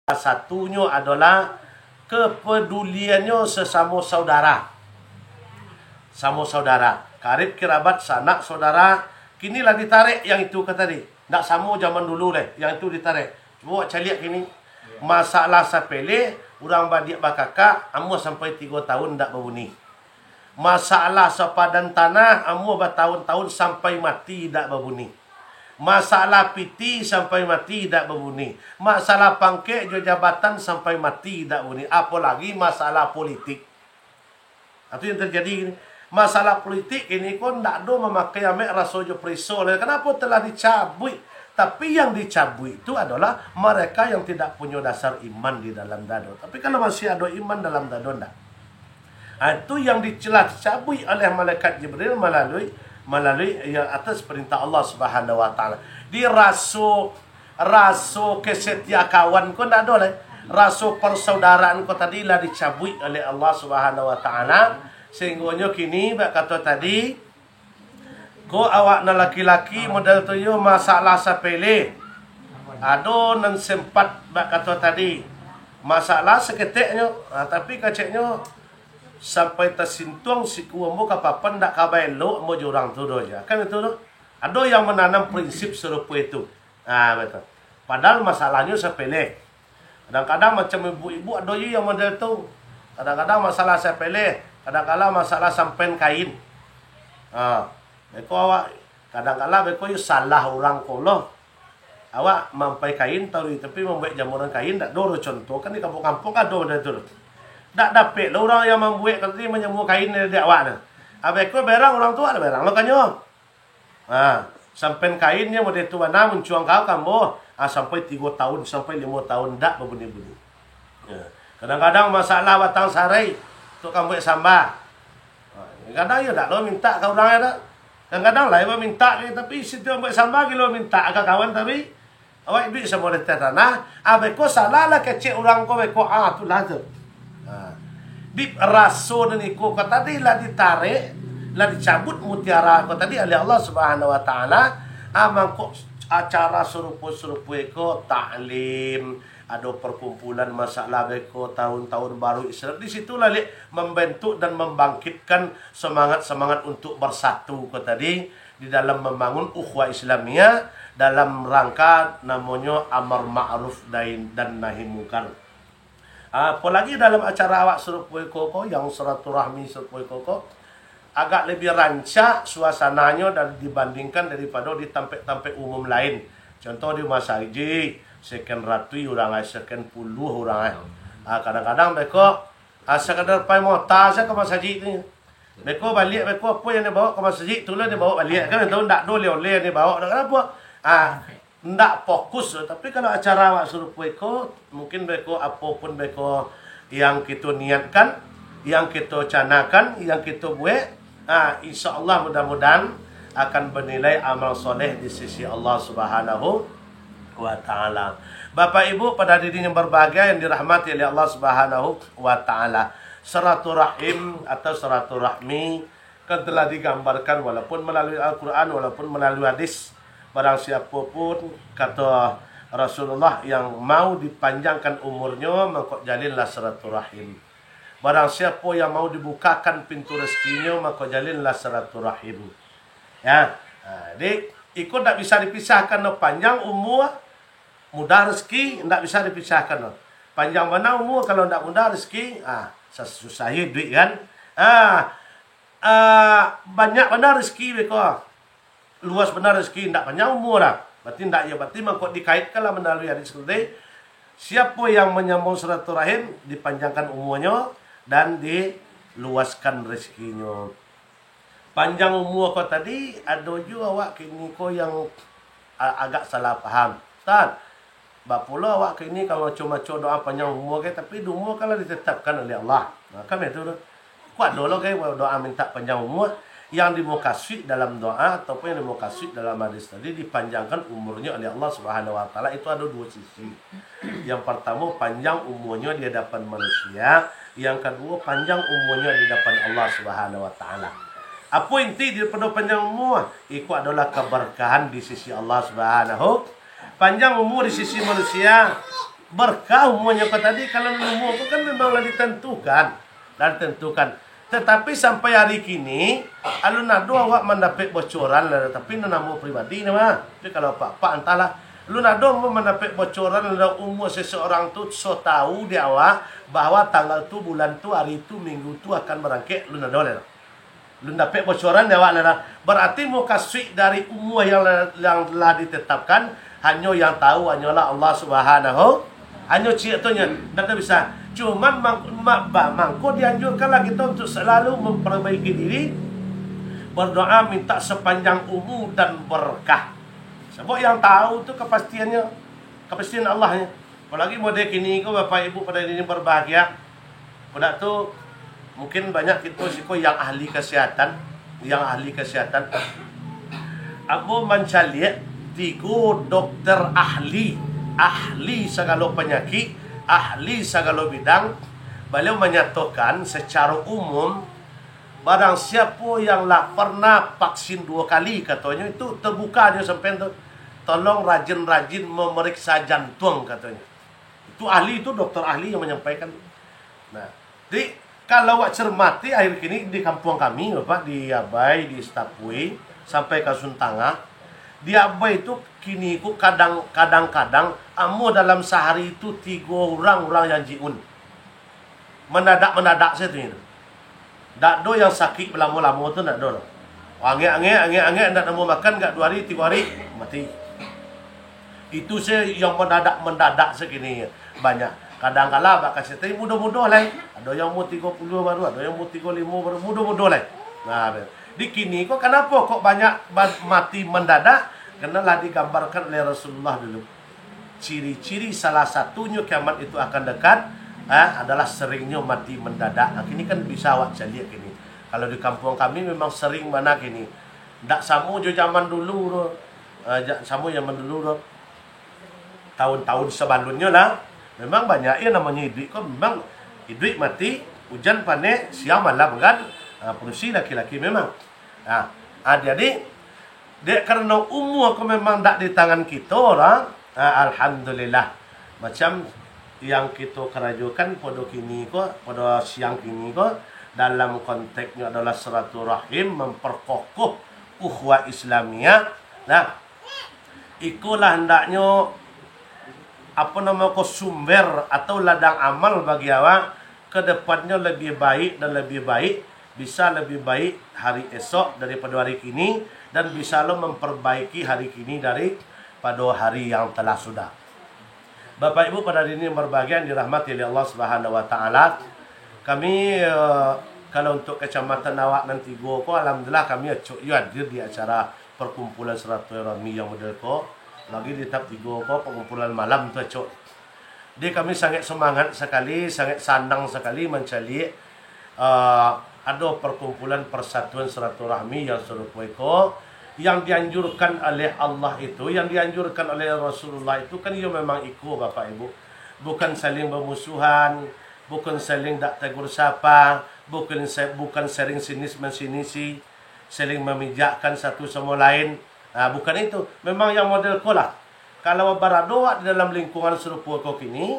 Satunya adalah kepeduliannya sesama saudara. Sama saudara, karib kerabat, sanak saudara. Kinilah ditarik yang itu kata tadi. Tak sama zaman dulu deh, yang itu ditarik. Cuba caliak kini. Masalah sepele, orang badik bakakak, amu sampai 3 tahun tak berbunyi. Masalah sepadan tanah, amu bertahun-tahun sampai mati tak berbunyi. Masalah piti sampai mati tak berbunyi. Masalah pangkek jabatan sampai mati tak berbunyi. Apalagi masalah politik. Itu yang terjadi ini. Masalah politik ini pun tak ada memakai amek rasojo periso. Kenapa telah dicabut? Tapi yang dicabut itu adalah mereka yang tidak punya dasar iman di dalam dada. Tapi kalau masih ada iman dalam dada, tak. Itu yang dicabut oleh malaikat Jibril melalui yang atas perintah Allah Subhanahu Wa Taala. Di raso kesetiakawan ko tak ada. Raso persaudaraan ko tadi lah dicabut oleh Allah Subhanahu Wa Taala. Sehingga kini bak kata tadi, ko awak na laki-laki model tu yo masalah sepele. Ado nan sempat bak kata tadi masalah seketiknya, tapi kaceknya sampai tersintung si kuambo kapapan ndak kabelo mo jurang tu doja. Kan itu tu. Ada yang menanam prinsip serupa itu. Betul. Padahal masalahnya sepele. Kadang-kadang macam ibu-ibu ada yang model tu. Kadang-kadang masalah sepele, kadang-kadang masalah sampen kain. Beko awak kadang-kadang beko salah orang kolo. Awak mampai kain tapi membuat jamuran kain tak doro contoh kan di kampung-kampung ada model tu. Tak dapat lah orang yang membuat kata dia menyembuh kain dari awak ni. Abeko berang orang tua ada berang makanya. Sampai kainnya model tu mana mencuang kau kambo. Sampai 3 tahun sampai 5 tahun tak berbunyi-bunyi. Kadang-kadang masalah batang sarai tu kamu buat sambal. Kadang ya tak lo minta kau orang ada. Kadang-kadang lah dia minta tapi situ buat sambal kilo minta ke kawan tapi awak duit sama di tanah. Abeko salah lah kecil orang kau beko tu lah tu. Di raso dan iko kata tadi lah ditarik, lah dicabut mutiara kata tadi oleh Allah Subhanahu Wa Taala. Mangko acara serupa-serupa iko taklim, ada perkumpulan masalah beko tahun-tahun baru Islam. Di situlah membentuk dan membangkitkan semangat-semangat untuk bersatu kata tadi di dalam membangun ukhuwah Islamiyah dalam rangka namanya amar ma'ruf dan nahi munkar. Apalagi dalam acara awak serupa koko yang silaturahmi serupa koko agak lebih rancak suasananya dan dibandingkan daripada di tempat-tempat umum lain. Contoh di masa haji sekian ratus orang, sekian puluh orang. Kadang-kadang mereka sekadar pai mota saya ke masjid ni. Mereka balik mereka apa yang dia bawa ke masjid tu lah dia bawa balik kan tahu ndak oleh dia bawa kenapa? Ndak fokus. Tapi kalau acara awak serupa iko mungkin mereka apapun mereka yang kita niatkan, yang kita canakan, yang kita buat, insya-Allah mudah-mudahan akan bernilai amal soleh di sisi Allah Subhanahu Wa Taala. Bapak Ibu pada diri yang berbahagia yang dirahmati oleh Allah Subhanahu Wa Taala. Silaturahim atau silaturahmi kan telah digambarkan walaupun melalui Al-Quran walaupun melalui hadis. Barang siapa pun kata Rasulullah yang mau dipanjangkan umurnya maka jalinlah silaturahim. Barang siapa yang mau dibukakan pintu rezekinya maka jalinlah silaturahim. Ya. Jadi ikut tak bisa dipisahkan panjang umur mudah rezeki tak bisa dipisahkan. Panjang mana umur kalau tak mudah rezeki susah duit kan. Banyak benar rezeki mereka. Luas benar rezeki tak panjang umur lah. Berarti tak ya berarti mangkok dikaitkanlah melalui hadis tadi. Siapa yang menyambung silaturahim dipanjangkan umurnya dan diluaskan rezekinya. Panjang umur kau tadi ada juga awak kini kau yang agak salah faham. Ustaz, bab pula awak kini kalau macam-macam doa panjang umur ke tapi umur kalau ditetapkan oleh Allah. Kan itu tu. Kuat dulu ke doa minta panjang umur yang dimukasih dalam doa ataupun yang dimukasih dalam hadis tadi dipanjangkan umurnya oleh Allah Subhanahu Wa Taala itu ada dua sisi. Yang pertama panjang umurnya di hadapan manusia, yang kedua panjang umurnya di hadapan Allah Subhanahu Wa Taala. Apa inti daripada panjang umur? Itu adalah keberkahan di sisi Allah Subhanahu. Panjang umur di sisi manusia berkah umumnya kau tadi kalau umur itu kan memanglah ditentukan. Tetapi sampai hari kini alun nado awak mendapat bocoran lah, tapi namo pribadi nama. Tapi kalau pak entahlah, lu nado mau mendapat bocoran lah umur seseorang tu so tahu dia awak bahwa tanggal tu, bulan tu, hari tu, minggu tu akan berangkat, lu nado lah. Lu dapat bocoran dia awak lah. Berarti mau kasih dari umur yang telah ditetapkan, hanya yang tahu hanyalah Allah Subhanahu. Hanya cik-ciknya, tidak bisa. Cuman mangko dianjurkanlah kita untuk selalu memperbaiki diri, berdoa minta sepanjang umur dan berkah. Sebab yang tahu tu kepastian Allahnya. Apalagi mode kini ko Bapak Ibu pada ini berbahagia. Pada tu mungkin banyak kita siko yang ahli kesehatan, Abu mencari 3 dokter ahli segala penyakit, ahli segala bidang. Beliau menyatakan secara umum barang siapa yang lah pernah vaksin 2 kali katanya itu terbuka dia sampai tu tolong rajin-rajin memeriksa jantung katanya. Itu ahli, itu dokter ahli yang menyampaikan. Nah, jadi kalau awak cermati akhir kini di kampung kami Bapak di Abai, di Stapui sampai ke Suntanga, di Abai itu kini ku kadang-kadang amu dalam sehari itu 3 orang yang jiun. Mendadak saya tu. Tak do yang sakit berlama-lama tu tak do. Angin nak mau makan enggak 2 hari 3 hari mati. Itu saya yang mendadak segini banyak. Kadang-kala bak kasih tadi mudah-mudah lah. Ada yang mau 30 baru, ada yang mau 35 baru, mudah-mudah lah. Nah, di kini kok kenapa kok banyak mati mendadak? Kenalah digambarkan oleh Rasulullah dulu. Ciri-ciri salah satunya kiamat itu akan dekat adalah seringnya mati mendadak. Nah, kini kan bisa awak lihat kini. Kalau di kampung kami memang sering mana kini. Tak sama je zaman dulu. Sama zaman dulu. Tahun-tahun sebelumnya lah. Memang banyak yang namanya hidup kok memang hidup mati, hujan panik, siang malam kan. Produksi laki-laki memang. Jadi dia karena umur kok memang tak di tangan kita orang. Alhamdulillah. Macam yang kita kerajukan pada kini kok, pada siang kini kok dalam konteksnya adalah silaturahim, memperkokoh ukhuwah Islamiyah. Nah, ikulah hendaknya sumber atau ladang amal bagi awak ke depannya lebih baik dan lebih baik, bisa lebih baik hari esok daripada hari kini, dan bisa lo memperbaiki hari kini daripada hari yang telah sudah. Bapak Ibu pada hari ini berbahagia dirahmati oleh Allah Subhanahu wa taala. Kami kalau untuk kecamatan awak nanti go ko alhamdulillah kami hadir di acara perkumpulan silaturahmi yang model ko. Lagi di tahap 3 ko pengumpulan malam tu cok. Dia kami sangat semangat sekali, sangat senang sekali mencari ada perkumpulan persatuan silaturahmi yang serupa ko, yang dianjurkan oleh Allah itu, yang dianjurkan oleh Rasulullah itu kan ia memang ikut Bapak Ibu. Bukan saling bermusuhan, bukan saling tak tegur sapa, bukan saling sinis mensinisi, saling memijakkan satu sama lain. Bukan itu. Memang yang model kolah. Kalau baradoa di dalam lingkungan serupa kau kini,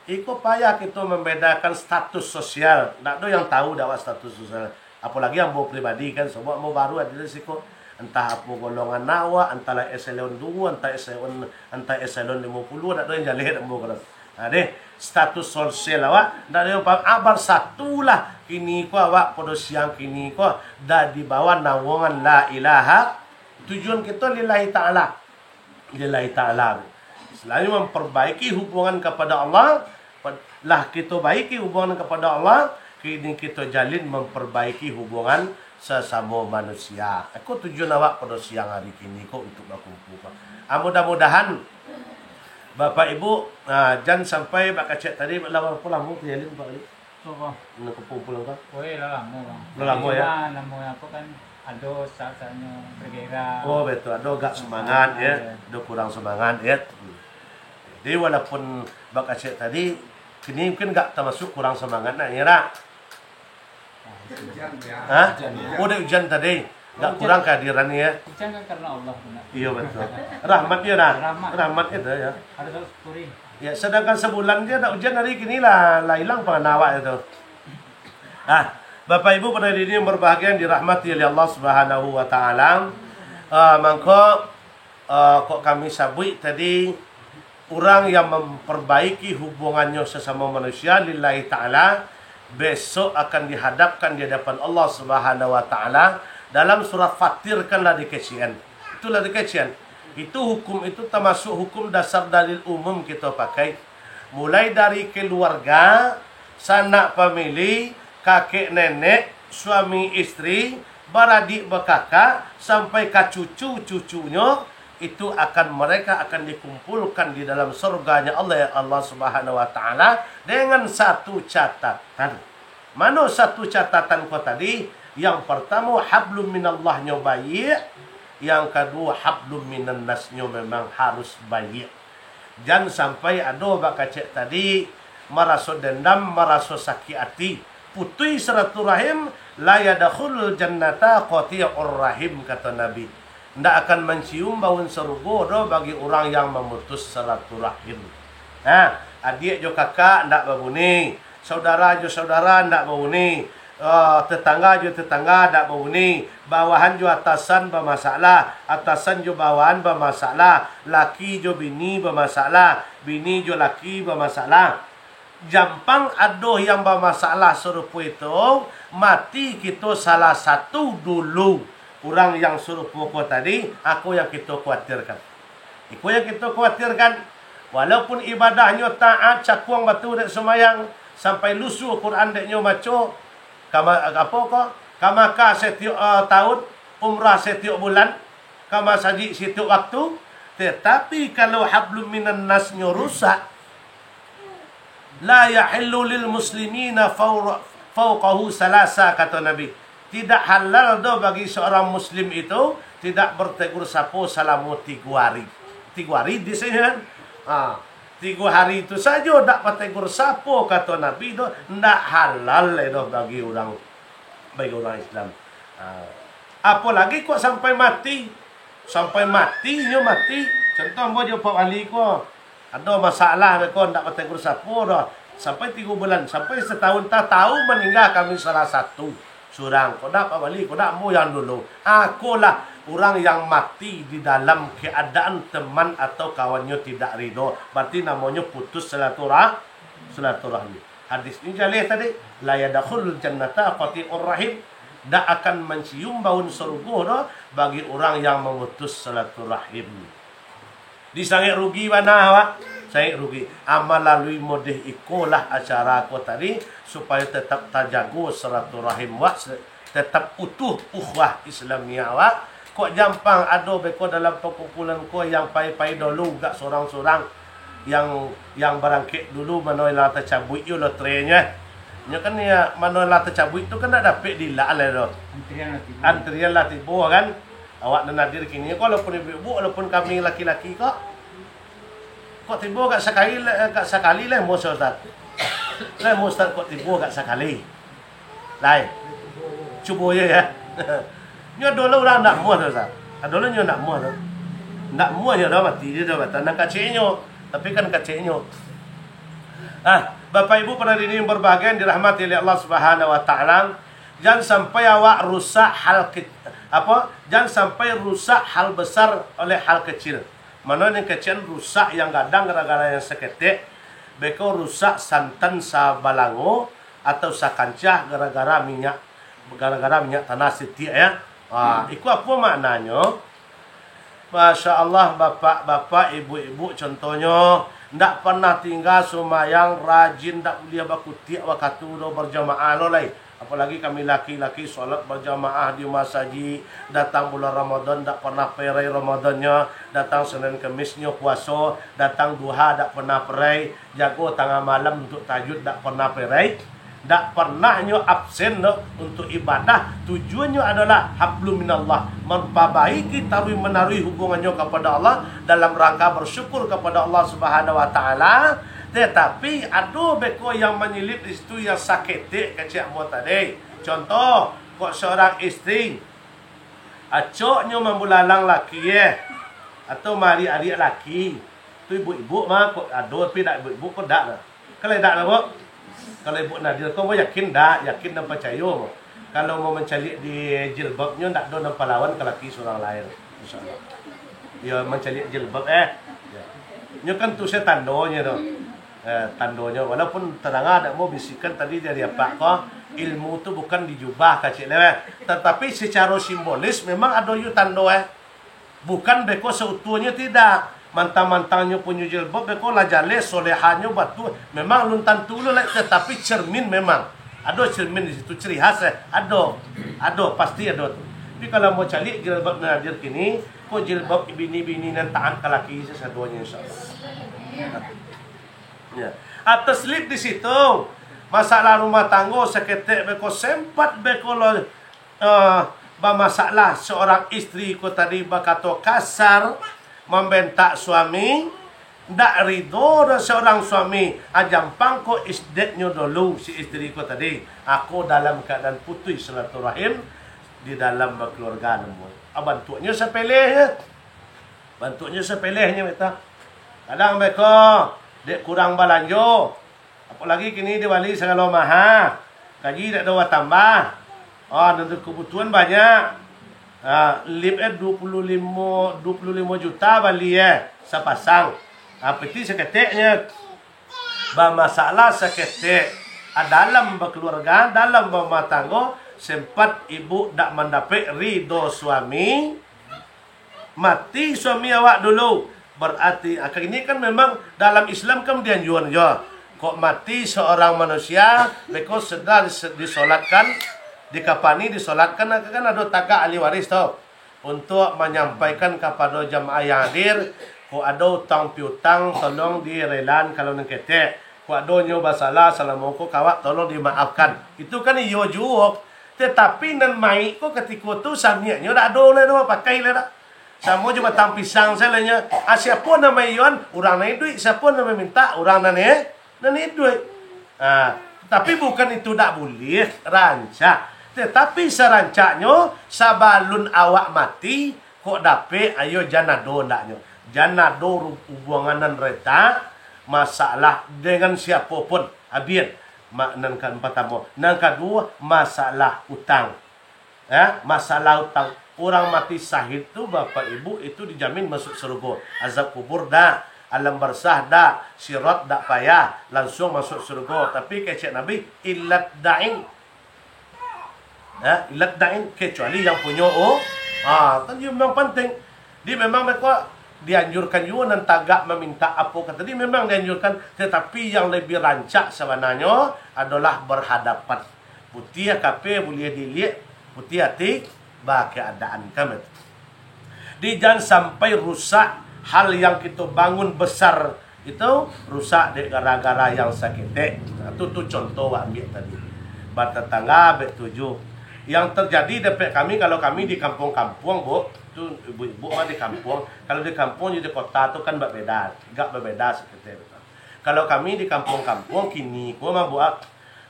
ikut payah kita membedakan status sosial. Tak ada yang tahu dakwah status sosial. Apalagi yang mau pribadi kan, semua mau baru ada risiko. Entah apa golongan nawa, antara eselon 2, entah eselon 50, tak ada yang jalih tak mau kerana. Deh, status sosial awak, tak ada yang paham. Abar satulah kini ko awak pada siang kini ko dah di bawah naungan la ilaha. Tujuan kita lillahi ta'ala. Lillahi ta'ala. Selain memperbaiki hubungan kepada Allah, lah kita baiki hubungan kepada Allah, kini kita jalin memperbaiki hubungan sesama manusia. Aku tujuan awak pada siang hari kini kok untuk berkumpul. Mudah-mudahan Bapak Ibu jangan sampai Pak Kacek tadi lawan pulang mu jalin Pak Ali. Nak kumpul kan? Oi lama. Lama ya. Lama aku kan ada saat-saatnya bergerak. Oh betul, ada agak semangat ya, ada kurang semangat ya. Jadi walaupun Bak Aceh tadi, kini mungkin enggak termasuk kurang semangat nak ngira. Udah hujan tadi. Nggak kurang kehadiran ya. Hujan kan karena Allah benar. Iya betul. Rahmat ya nah. Rahmat. Rahmat itu ya. Harus syukuri. Ya sedangkan sebulan dia tak hujan hari kini lah hilang pengenawak itu. Bapak Ibu pada diri yang berbahagia dirahmati oleh Allah Subhanahu wa taala. Mangko kok kami sabui tadi orang yang memperbaiki hubungannya sesama manusia lillahi taala besok akan dihadapkan di hadapan Allah Subhanahu wa taala dalam surat Fatir kan lagi kecian. Itulah dikecian. Itu hukum itu termasuk hukum dasar dalil umum kita pakai. Mulai dari keluarga, sanak famili, kakek nenek, suami istri, beradik berkakak sampai ke cucu-cucunya itu mereka akan dikumpulkan di dalam surganya Allah Subhanahu wa taala dengan satu catatan. Mana satu catatan kau tadi? Yang pertama hablum minallahnya baik, yang kedua hablum minan nasnya memang harus baik. Jangan sampai ada bakacek tadi merasa dendam, merasa sakit hati, putih silaturahim la yadkhulul jannata qati'ur rahim kata Nabi. Tidak akan mencium bau surga bagi orang yang memutus silaturahim. Adik jo kakak ndak babuni, saudara jo saudara ndak babuni, tetangga jo tetangga ndak babuni, bawahan jo atasan bermasalah, atasan jo bawahan bermasalah, laki jo bini bermasalah, bini jo laki bermasalah. Jampang aduh yang bermasalah serupa itu mati kita salah satu dulu. Orang yang suruh pokok tadi, aku yang kita khawatirkan. Aku yang kita khawatirkan. Walaupun ibadahnya taat, cakuang batu dek semayang, sampai lusuh Quran deknya maco, kamaka setiap tahun, umrah setiap bulan, kama saji setiap waktu. Tetapi kalau hablum minan nasnya rusak, la yahillu lil muslimina fawqahu salasa kata Nabi. Tidak halal do bagi seorang muslim itu tidak bertegur sapa salamu 3 hari. 3 hari di sini kan. 3 hari itu saja tak bertegur sapa kata Nabi do ndak halal do bagi orang Islam. Apalagi kok sampai mati. Sampai matinya mati. Contoh mo jo Pak Wali ko. Ada masalah ko ndak bertegur sapa do. Sampai 3 bulan, sampai setahun tahu meninggal kami salah satu. Surang, kodak Pak Wali, kodak mu yang dulu. Akulah orang yang mati di dalam keadaan teman atau kawannya tidak ridho. Berarti namanya putus silaturahmi. Hadis ini jalih tadi, la yadkhulul jannata qati'ur rahim. Tak akan mencium bau surga bagi orang yang memutus silaturahim. Disangit rugi mana awak? Saya rugi. Melalui modeh ikolah acara aku tadi supaya tetap terjaga silaturahim wak, tetap utuh ukhuwah Islamiyah wak. Kok jampang ada beko dalam perkumpulan ko yang pai-pai dulu gak sorang-sorang yang berangkit dulu manoilah tercabut yo lotrenya. Nya kan ya manoilah tercabut itu kan dak dapat dilak le do. Antrian lah tiba kan. Awak dan nadir kini walaupun ibu walaupun kami laki-laki kok tiba kat sekali lah mo Ustaz. Lah mo Ustaz kok tiba kat sekali. Lai. Cuba ya. Nyo dulu orang nak muat Ustaz. Dulu nyo nak muat. Nak muat ya dah mati dia dah batang kaceknyo. Tapi kan kaceknyo. Bapak Ibu pada diri yang berbahagia dirahmati oleh Allah Subhanahu wa taala. Jangan sampai awak rusak jangan sampai rusak hal besar oleh hal kecil. Mana yang kecil rusak yang gadang gara-gara yang seketik. Beko rusak santan sabalango atau sakancah gara-gara minyak tanah siti ya. Itu apa maknanya? Masya Allah bapak-bapak, ibu-ibu contohnya ndak pernah tinggal sumayang rajin ndak boleh bakuti waktu do berjamaah lo lai. Apalagi kami laki-laki solat berjamaah di masjid, datang bulan Ramadan tak pernah perai Ramadannya, datang Senin Kemisnya puasa, datang duha tak pernah perai, jago tengah malam untuk tahajud tak pernah perai, tak pernahnya absen untuk ibadah. Tujuannya adalah hablum minallah, memperbaiki tarwi menarui hubungannya kepada Allah dalam rangka bersyukur kepada Allah Subhanahu wa taala. Tetapi ada beko yang menyelip di situ yang sakit kecil mu tadi. Contoh, kok seorang istri Acoknya membulalang laki atau mari adik laki. Tu ibu-ibu mah kok ado tapi dak ibu-ibu kok dak lah. Kalau dak lah bu. Kalau ibu Nadir kau yakin dak, yakin dan percaya. Kalau mau mencalik di jilbabnya ndak do nampak lawan ke laki seorang lain. Insyaallah. Ya mencalik jilbab Ya. Nya kan tu saya tandonya tu. Tandonya walaupun terang ada mau bisikan tadi dari apa kok ilmu tu bukan dijubah kacik lewe. Tetapi secara simbolis memang ada yu tando Bukan beko seutuhnya tidak. Mantang-mantangnya punya jilbab beko lajale solehannya batu. Memang luntan tulu tetapi cermin memang. Ada cermin di situ ciri khas Ada pasti ada tu. Tapi kalau mau cari jilbab Nadir kini, kok jilbab bini-bini nan tahan ke laki sesaduanya insyaallah. Ya. Atas slip di situ. Masalah rumah tangga seketek beko sempat beko masalah seorang istri ko tadi bakato kasar membentak suami ndak ridho dan seorang suami ajampang ko isdetnya dulu si istri ko tadi aku dalam keadaan putus silaturahim di dalam berkeluarga namun bantunya sepeleh bantunya sepelehnya kita kadang beko dek kurang balanjo apalagi kini diwali segala maha gaji dak dawa tambah nanti kebutuhan banyak lip 25 juta bali sepasang peti seketeknya masalah seketek dalam berkeluarga dalam berumah tangga sempat ibu dak mendapat ridho suami mati suami awak dulu berarti ini kan memang dalam Islam kan dianjuran kok mati seorang manusia beko sedang disolatkan dikapani disolatkan kan ada taga ahli waris tau untuk menyampaikan kepada jamaah yang hadir kok ada utang piutang tolong direlan kalau nengkete kok ada nyoba salah salamualaikum kawak tolong dimaafkan itu kan iyo juok tetapi nan mai kok ketika tu samianya dak ada lah pakai lah sama cuma tang pisang salahnya siapa nama ion orang naik duit siapa nama minta orang nane duit tapi bukan itu dak boleh rancak tetapi serancaknya sabalun awak mati kok dape ayo janado ndaknya janado hubunganan reta masalah dengan siapapun abian maknan kan pertama nang kedua masalah utang masalah utang orang mati syahid tu bapak ibu itu dijamin masuk surga azab kubur dah alam barzah dah sirat dak payah langsung masuk surga tapi kecek nabi illat da'in illat da'in kecuali yang punya kan dia memang penting dia memang mereka dianjurkan juga dan tagak meminta apa kata dia memang dianjurkan tetapi yang lebih rancak sebenarnya adalah berhadapan putih kape boleh dilihat putih hati bah keadaan kami di jangan sampai rusak hal yang kita bangun besar itu rusak gara-gara yang sakit itu tu contoh ambil tadi bertetangga betujuh yang terjadi dekat kami kalau kami di kampung-kampung bu tu ibu-ibu mah di kampung kalau di kampung di kota tu kan berbeda agak berbeda seperti itu kalau kami di kampung-kampung kini ko mah buat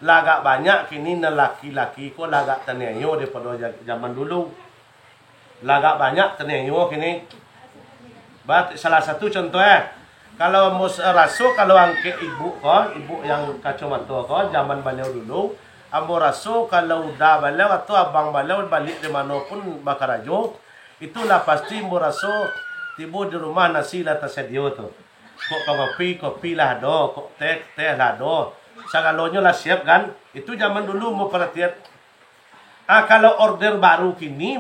lagak banyak kini laki-laki ko lagak tenenyo daripada zaman dulu lagak banyak tenenyo kini salah satu contoh kalau mus rasu kalau angke ibu yang kacamata ko zaman beliau dulu ambo rasu kalau udah beliau atau abang beliau balik di mana pun bakarajo itulah pasti ambo rasu tiba di rumah nasi lah tersedia tu kok kopi lah do kok teh lah do segalonya lah siap kan itu zaman dulu mau perhatian kalau order baru kini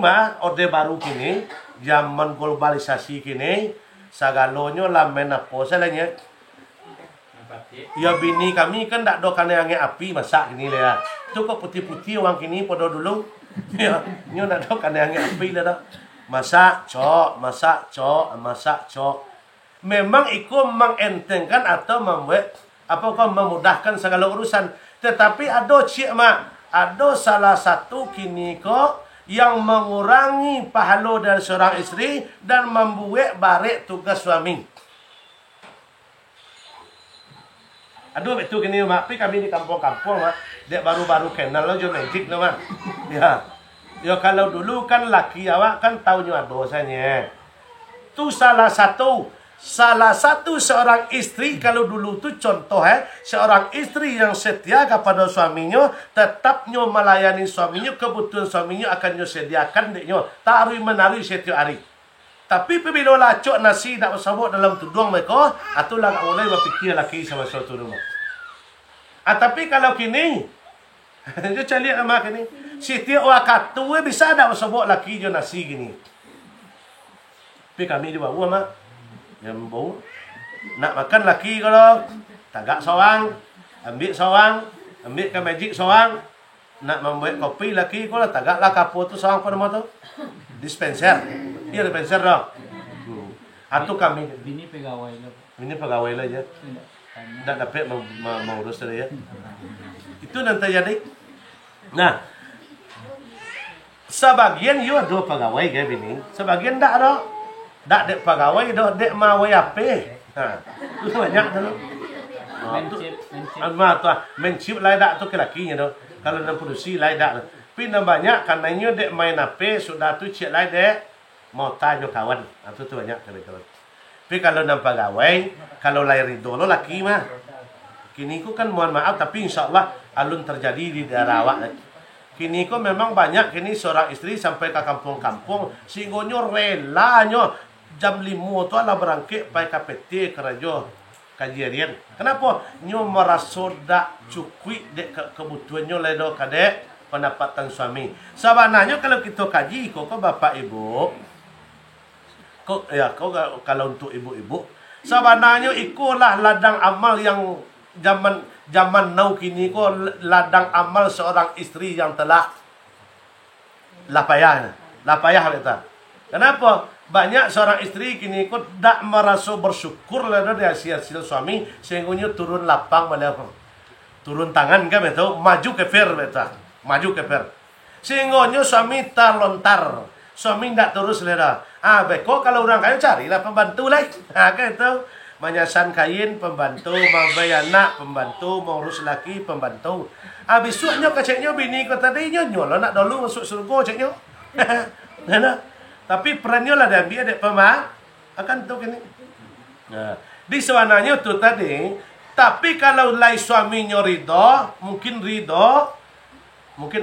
zaman globalisasi kini segalonya lah menapo salahnya ya bini kami kan tak do kan yang api masak ini lah ya tu kok putih-putih orang kini pada dulu ya nyo nak do kan yang api lah dah masak cok memang ikut mengentengkan atau membuat apakah memudahkan segala urusan tetapi ada ada salah satu kini kok yang mengurangi pahala dari seorang istri dan membuat barik tugas suami. Aduh itu kini mak, tapi kami di kampung-kampung mak, dia baru-baru kenal lo jo magic lo mak. Ya. Ya kalau dulu kan laki awak kan tahunya dosanya. Itu salah satu seorang istri kalau dulu tu contoh seorang istri yang setia kepada suaminya, tetapnya melayani suaminya, kebutuhan suaminya akan sediakan deknya tarui menari setiap hari. Tapi bila lacok nasi tak bersabuk dalam tudung mereka, atulah tak boleh berfikir laki sama suatu rumah. Tapi kalau kini, dia cari nama kini, setiap waktu bisa tak bersabuk laki je nasi gini. Tapi kami di bawah mak, yang bau nak makan laki kalau tagak seorang, ambil ke magic seorang, nak membuat kopi laki kalau tagaklah kapur tu seorang pada mata dispenser. Iya dispenser dah. Atau kami Bini pegawai lah. ini pegawai lah je. Tak dapat mengurus dia. Itu nanti jadi. Nah, sebagian you ada pegawai ke bini, sebagian tak ada. Tak dek pegawai, dek mawai apa? Itu banyak tu. Mencip lai dak tu ke lakinya tu. Kalau nak produksi lai dak. Tapi banyak karenanya dek main apa sudah tu cik lai dek mau tanya kawan. Itu tu banyak kalau. Tapi kalau nak pegawai, kalau lai ridho lo laki mah. Kini ku kan mohon maaf tapi insyaallah alun terjadi di daerah awak. Kini ku memang banyak kini seorang istri sampai ke kampung-kampung sehingga relanya jam 5 tu lah berangkit pai KPT kerja kajian. Kenapa? Nyo merasa dak cukup dek kebutuhannya ledo kadek pendapatan suami. Sebenarnya kalau kita kaji kok bapak ibu, kok ya kok kalau untuk ibu-ibu, sebenarnya ikulah ladang amal yang zaman now kini kok ladang amal seorang istri yang telah lapayah kita. Kenapa? Banyak seorang istri kini kok tak merasa bersyukur lah dari hasil suami sehingga turun lapang malah turun tangan kan betul maju ke fair betul maju ke fair sehingga suami terlontar suami tak terus lera beko kalau orang kaya carilah pembantu lah kan itu menyasan kain pembantu membayar anak pembantu mengurus laki pembantu besoknya keceknya bini ko tadinya nyolo nak dulu masuk surga ceknya nah tapi perannya lah diambil adik pemah akan tu kini. Nah, di sebenarnya tu tadi. Tapi kalau lai suaminya ridho, mungkin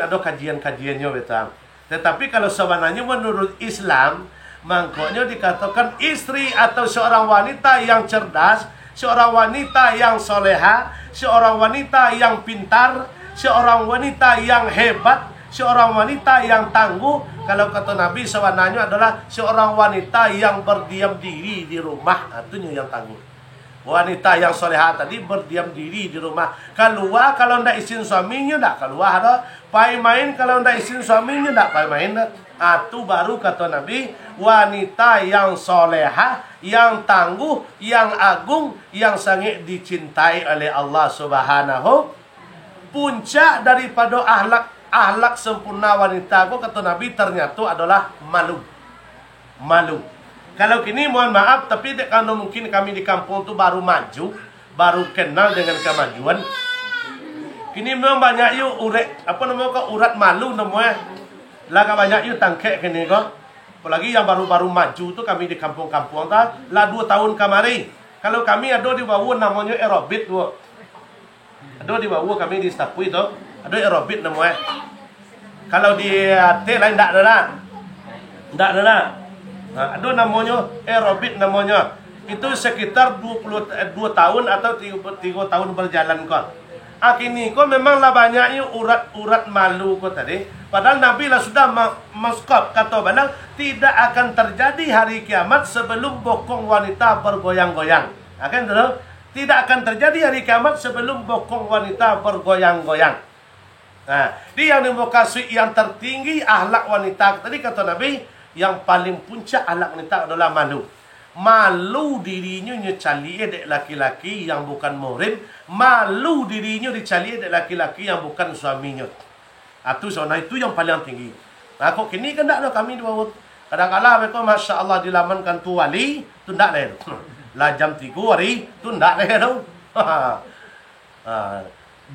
ada kajian-kajiannya betul. Tetapi kalau sebenarnya menurut Islam, mangkoknya dikatakan istri atau seorang wanita yang cerdas, seorang wanita yang soleha, seorang wanita yang pintar, seorang wanita yang hebat, seorang wanita yang tangguh. Kalau kata Nabi sebenarnya adalah seorang wanita yang berdiam diri di rumah. Itu yang tangguh. Wanita yang soleha tadi berdiam diri di rumah. Keluar kalau tidak izin suaminya tak keluar. Pai main kalau tidak izin suaminya tak pai main. Itu baru kata Nabi wanita yang soleha, yang tangguh, yang agung, yang sangat dicintai oleh Allah Subhanahu. Puncak daripada akhlak sempurna wanita aku kata Nabi ternyata adalah malu. Kalau kini mohon maaf tapi kalau mungkin kami di kampung tu baru maju, baru kenal dengan kemajuan. Kini memang banyak yuk urat malu namanya. Lah banyak yuk tangkek kini kok. Apalagi yang baru-baru maju tu kami di kampung-kampung lah 2 tahun kemari. Kalau kami ada di bawah namanya aerobik tu. Ada di bawah kami di Stapui tu. Ada aerobik namanya. Kalau di T lain tak ada lah. Tak ada lah. Ada namanya aerobik namanya. Itu sekitar 22 tahun atau 3 tahun berjalan kok. Kini kok memanglah banyaknya urat malu kok tadi. Padahal Nabi lah sudah maskop kata balang tidak akan terjadi hari kiamat sebelum bokong wanita bergoyang-goyang. Akan tahu? Tidak akan terjadi hari kiamat sebelum bokong wanita bergoyang-goyang. Nah, dia yang dimukasui yang tertinggi akhlak wanita. Tadi kata Nabi, yang paling puncak akhlak wanita adalah malu. Malu dirinya nyecali dek laki-laki yang bukan muhrim, malu dirinya dicali dek laki-laki yang bukan suaminya. Itu yang paling tinggi. Nah, kok kini kan tak ada kami di bawah. Kadang-kadang mereka Masya Allah dilamankan tu wali, tu tak ada. Lah jam 3 hari, tu tak ada.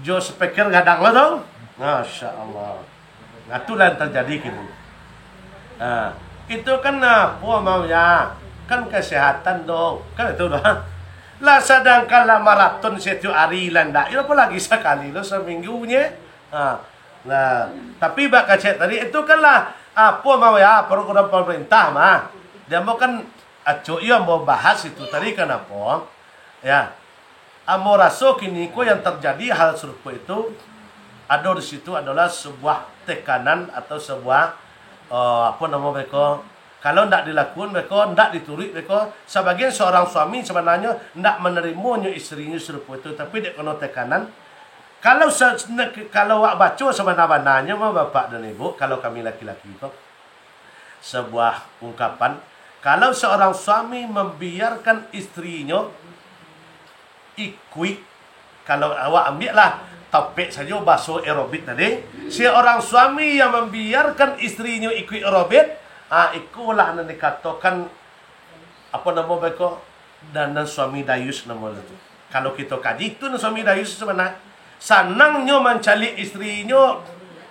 Jo speaker gadang lah tu. Masya Allah. Nah, itulah yang terjadi kini. Nah, itu kan apa maunya? Kan kesehatan dong. Kan itu doang. Lah sedangkan lah maraton setiap hari landa. Itu apa lagi sekali lo seminggunya. Nah, tapi bak kacet tadi itu kan lah apa mau ya program pemerintah mah. Dia mau kan acu iya mau bahas itu tadi kenapa? Ya. Amo raso kini ko yang terjadi hal serupa itu ada di situ adalah sebuah tekanan atau sebuah apa nama mereka, kalau tidak dilakukan mereka tidak dituruti mereka. Sebagian seorang suami sebenarnya tidak menerimanya istrinya serupa itu, tapi dia kena tekanan. Kalau wak baca sebenarnya mah bapak dan ibu, kalau kami laki-laki itu sebuah ungkapan, kalau seorang suami membiarkan istrinya ikut, kalau awak ambil lah topik saja bahasa aerobik tadi, seorang suami yang membiarkan istrinya ikut aerobik, ikulah yang dikatakan apa nama mereka, dan suami dayus nama itu. Kalau kita kaji itu suami dayus sebenarnya senangnya mencari istrinya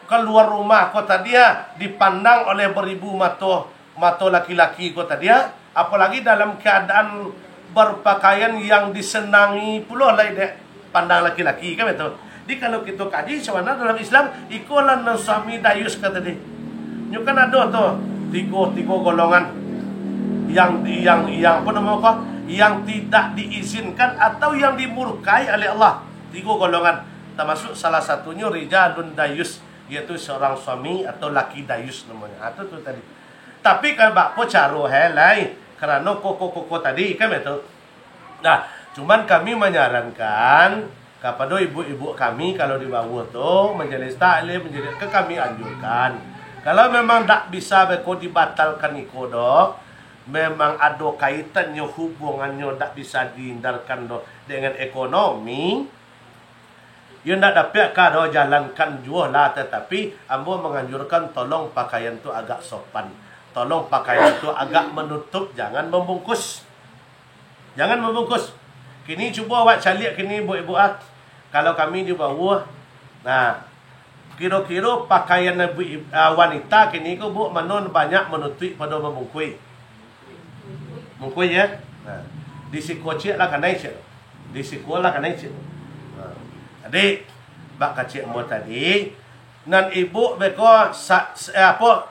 keluar rumah kota dia dipandang oleh beribu mata laki-laki kota dia, apalagi dalam keadaan berpakaian yang disenangi pula oleh pandang laki-laki kan betul. Jadi kalau kita kaji sebenarnya dalam Islam ikulah suami dayus kata dia. Nyo kan ada tuh tiga golongan yang apa namanya, yang tidak diizinkan atau yang dimurkai oleh Allah. Tiga golongan, termasuk salah satunya rijalun dayus, yaitu seorang suami atau laki dayus namanya. Itu tuh tadi. Tapi kalau bakpo caro helai karena koko tadi kan betul. Nah, cuman kami menyarankan kepada ibu-ibu kami kalau di bawah tu majelis taklim kami anjurkan kalau memang tak bisa beko dibatalkan iko dok, memang ada kaitannya hubungannya tak bisa dihindarkan dok dengan ekonomi, yang tak dapat kado jalankan jua lah, tetapi ambo menganjurkan tolong pakaian tu agak sopan, tolong pakaian tu agak menutup, jangan membungkus. Jangan membungkus. Kini cuba awak calik kini ibu-ibu kalau kami di bawah. Nah, kira-kira pakaian wanita kini ko bu manon banyak menutup pada membungkui. Mungkui ya. Nah, di sikocik lah kanai cik. Di sekolah kanai cik. Nah, adik bak kacik mo tadi nan ibu beko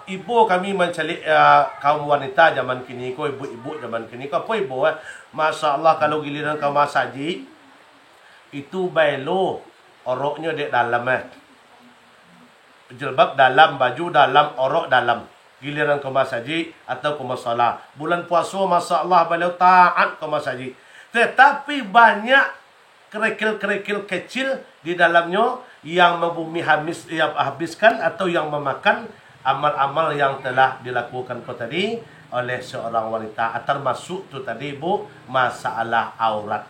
ibu kami mencari kaum wanita zaman kini ko, ibu-ibu zaman kini ko apa ibu Masya Allah kalau giliran kau masaji itu belo oroknya dek dalam jilbab dalam, baju dalam, orok dalam. Giliran kau masaji atau kau masalah bulan puasa Masya Allah belo taat kau masaji, tetapi banyak kerikil-kerikil kecil di dalamnya yang habiskan atau yang memakan amal-amal yang telah dilakukan kau tadi oleh seorang wanita. Termasuk tu tadi ibu masalah aurat.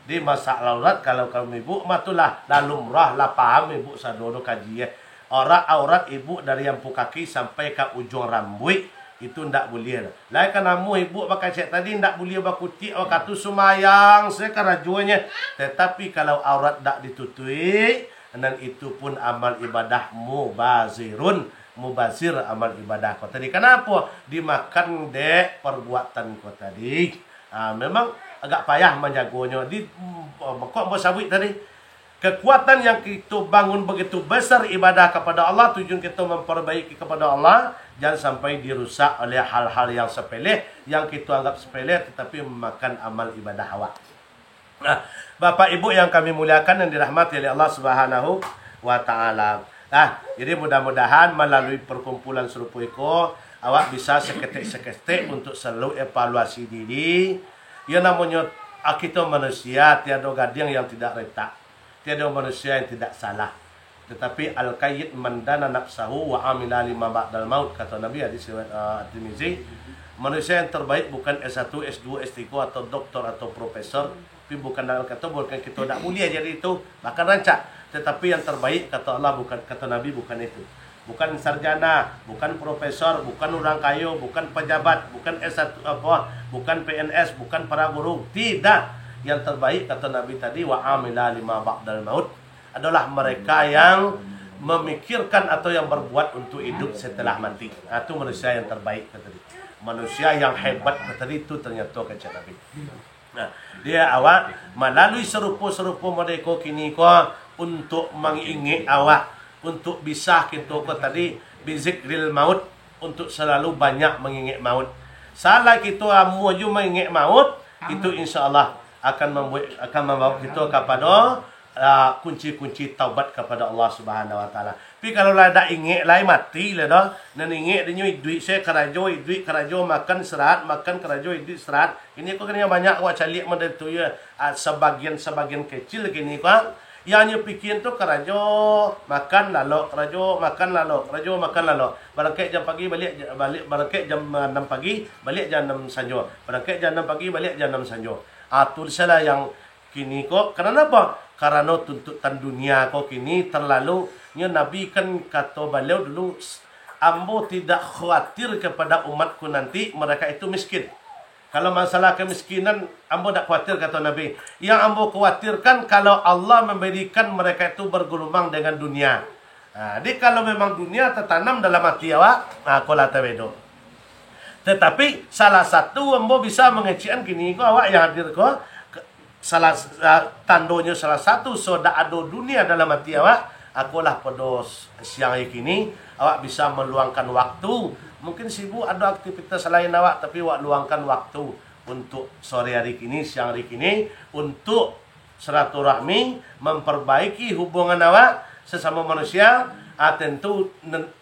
Di masalah aurat kalau kamu ibu matulah lalumrah lah paham ibu sadono kaji ya. Aurat ibu dari yang kaki sampai ke ujung rambut itu ndak boleh. Lah kanamu ibu pakai cek tadi ndak boleh bakuti waktu sumayang sekarajuanya. Tetapi kalau aurat ndak ditutupi dan itu pun amal ibadah mubazir amal ibadah kau tadi. Kenapa? Dimakan dek perbuatan kau tadi. Memang agak payah menjaganya. Kok mau sabit tadi? Kekuatan yang kita bangun begitu besar ibadah kepada Allah, tujuan kita memperbaiki kepada Allah, jangan sampai dirusak oleh hal-hal yang sepele, yang kita anggap sepele tetapi memakan amal ibadah awak. Nah, Bapak Ibu yang kami muliakan yang dirahmati oleh Allah Subhanahu wa taala. Nah, jadi mudah-mudahan melalui perkumpulan serupa itu awak bisa seketik-seketik untuk selalu evaluasi diri. Ya namanya kita manusia, tiada gading yang tidak retak. Tiada manusia yang tidak salah. Tetapi al-qayyid man dana nafsahu wa amila lima ba'dal maut, kata Nabi hadis riwayat At-Tirmizi. Manusia yang terbaik bukan S1, S2, S3 atau doktor atau profesor, tapi bukan dalam kata bukan kita tak mulia jadi itu, bahkan rancak. Tetapi yang terbaik kata Allah bukan, kata Nabi bukan itu. Bukan sarjana, bukan profesor, bukan orang kaya, bukan pejabat, bukan S1 bukan PNS, bukan para guru. Tidak. Yang terbaik kata Nabi tadi wa amila lima ba'dal maut adalah mereka yang memikirkan atau yang berbuat untuk hidup setelah mati. Itu manusia yang terbaik kata dia. Manusia yang hebat kata dia, itu ternyata kata Nabi. Nah, dia awak melalui serupa-serupa mereka kini ko untuk mengingat awak untuk bisa kita ko tadi bizikril maut, untuk selalu banyak mengingat maut. Salah kita amu aja mengingat maut, itu insya-Allah akan membawa kita kepada kunci-kunci taubat kepada Allah Subhanahu wa taala. Tapi kalau lah dak ingat lai mati lah dah. Nan ingat dia duit saya kerajo makan istirahat, makan kerajo duit istirahat. Ini kok kena banyak awak calik model tu ya. Sebagian kecil kini kok yang nyu pikir tu kerajo makan lalu, kerajo makan lalu. Barangkali jam pagi balik barangkali jam 6 pagi balik jam 6 sanjo. Barangkali jam 6 pagi balik jam 6 sanjo. Tu salah yang kini kok karena apa? Karena tuntutan dunia kok kini terlalu Nabi kan kata beliau dulu, ambo tidak khawatir kepada umatku nanti mereka itu miskin. Kalau masalah kemiskinan ambo tidak khawatir kata Nabi. Yang ambo khawatirkan kalau Allah memberikan mereka itu bergelumang dengan dunia. Jadi kalau memang dunia tertanam dalam hati awak, kola tawedo. Tetapi salah satu ambo bisa mengecian kini ko awak yang hadir ko salah tandonya salah satu soda ado dunia dalam hati awak. Akulah pada siang hari kini awak bisa meluangkan waktu. Mungkin sibuk ada aktivitas lain awak, tapi awak luangkan waktu untuk sore hari kini, siang hari kini, untuk silaturahmi, memperbaiki hubungan awak sesama manusia. Tentu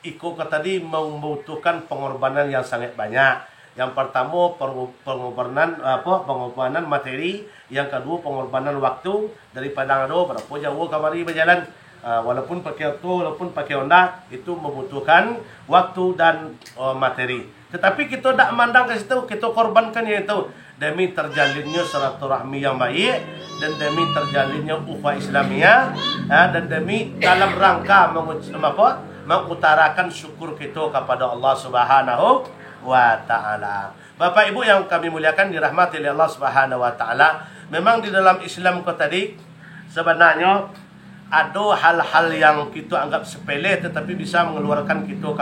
ikut tadi membutuhkan pengorbanan yang sangat banyak. Yang pertama pengorbanan materi, yang kedua pengorbanan waktu daripada berapa jauh kamari berjalan. Walaupun pakai auto, walaupun pakai Honda, itu membutuhkan waktu dan materi. Tetapi kita tak mandang ke situ, kita korbankan yaitu demi terjalinnya silaturahmi yang baik, dan demi terjalinnya ukhuwah Islamiyah, dan demi dalam rangka mengutarakan syukur kita kepada Allah Subhanahu wa taala. Bapak Ibu yang kami muliakan dirahmati oleh Allah Subhanahu wa taala, memang di dalam Islam ko tadi sebenarnya ada hal-hal yang kita anggap sepele tetapi bisa mengeluarkan kita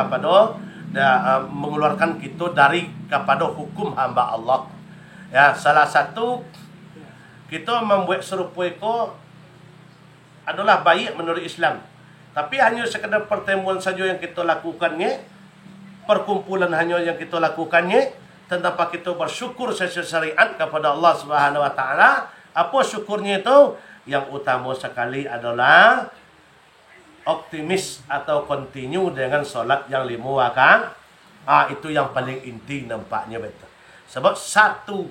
dari kepada hukum hamba Allah. Ya, salah satu kita membuat serupa itu adalah baik menurut Islam. Tapi hanya sekadar pertemuan saja yang kita lakukannya, perkumpulan hanya yang kita lakukannya tanpa kita bersyukur secara syariat kepada Allah Subhanahu wa taala. Apa syukurnya itu? Yang utama sekali adalah optimis atau continue dengan solat yang 5 waktu. Itu yang paling inti nampaknya betul. Sebab satu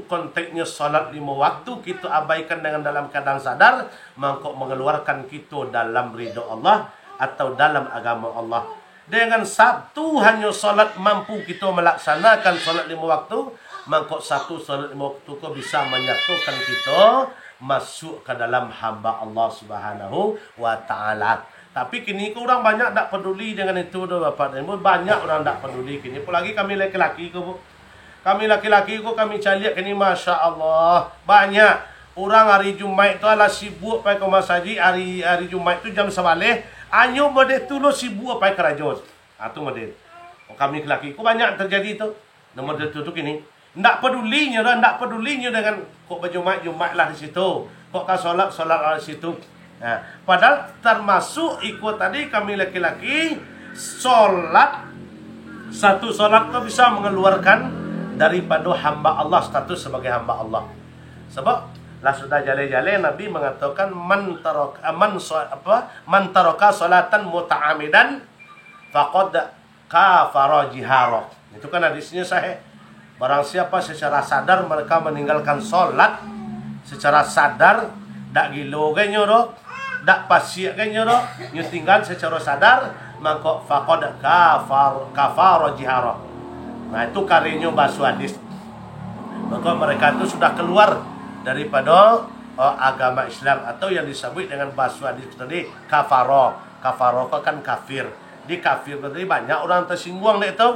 konteksnya solat 5 waktu kita abaikan dengan dalam keadaan sadar, maka mengeluarkan kita dalam ridha Allah atau dalam agama Allah. Dengan satu hanya solat mampu kita melaksanakan solat 5 waktu, maka satu solat 5 waktu kau bisa menyatukan kita masuk ke dalam hamba Allah Subhanahu wa taala. Tapi kini orang banyak tak peduli dengan itu tu Bapak dan Ibu. Banyak orang tak peduli kini. Apalagi kami laki-laki ko. Kami laki-laki ko kami caliak kini masya-Allah. Banyak orang hari Jumaat itu ala sibuk pai ke masjid, hari Jumaat itu jam 11, anyo model tu lo sibuk pai kerajaan. Tu model. Kami laki ko banyak terjadi itu. Nomor tu kini. Ndak pedulinya dengan kok Jumaat lah di situ. Kok ka solat lah di situ. Padahal termasuk ikut tadi kami laki-laki solat, satu solat itu bisa mengeluarkan daripada hamba Allah, status sebagai hamba Allah. Sebab lah sudah jale-jale Nabi mengatakan man taraka salatan muta'amidan faqad kafara jihara. Itu kan hadisnya sahih. Barang siapa secara sadar mereka meninggalkan solat secara sadar, dak gilo genyo do, dak pasik genyo do, nyu tinggal secara sadar, maka faqad kafara jihara. Nah, itu karenyo bahasa hadis. Maka mereka itu sudah keluar daripada agama Islam atau yang disebut dengan bahasa hadis tadi kafaro. Kafaro kan kafir. Di kafir tadi banyak orang tersinggung dek itu.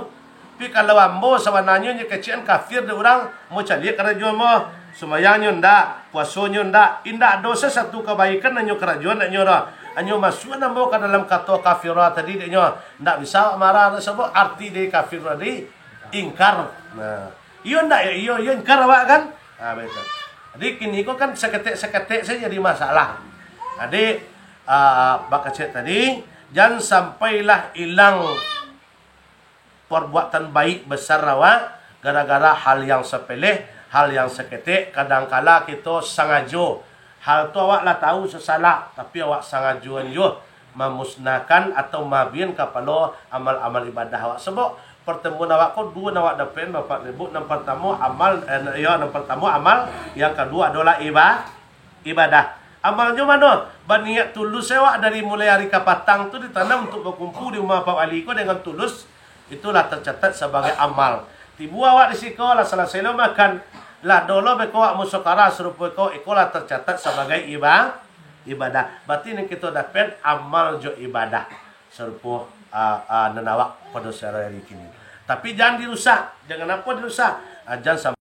Tapi kalau ambo sebenarnya kecian kafir de orang mau cari kerajaan mo semayangnya ndak, puasanya ndak, indak dosa satu kebaikan nanyo kerajaan nanyo dah. anyo masuk namo ke dalam kata kafirah tadi dia ndak bisa marah sebab arti dia kafir tadi ingkar. Nah, iyo ndak iyo ingkar awak kan? Betul. Jadi kini kok kan seketik saja jadi masalah. Jadi bak kecil tadi jangan sampailah hilang perbuatan baik besar awak gara-gara hal yang sepele, hal yang seketik. Kadangkala kita sengaja hal tu awak lah tahu sesalah, tapi awak sengaja memusnahkan atau mabin kepala amal-amal ibadah awak. Sebab pertemuan awak kau dua awak dapat bapak ibu. Yang pertama amal, yang kedua adalah ibadah. Amalnya mana? Berniat tulus awak dari mulai hari kapatang tu ditanam untuk berkumpul di rumah Pak Wali kau dengan tulus, itulah tercatat sebagai amal. Tibu awak di sekolah selesai lo makan lah dolo beko awak musyawarah serupa kau ikolah tercatat sebagai ibadah. Berarti yang kita dapat amal jo ibadah serupa nanawak pada secara hari kini. Tapi jangan dirusak. Jangan apa dirusak? Jangan sampai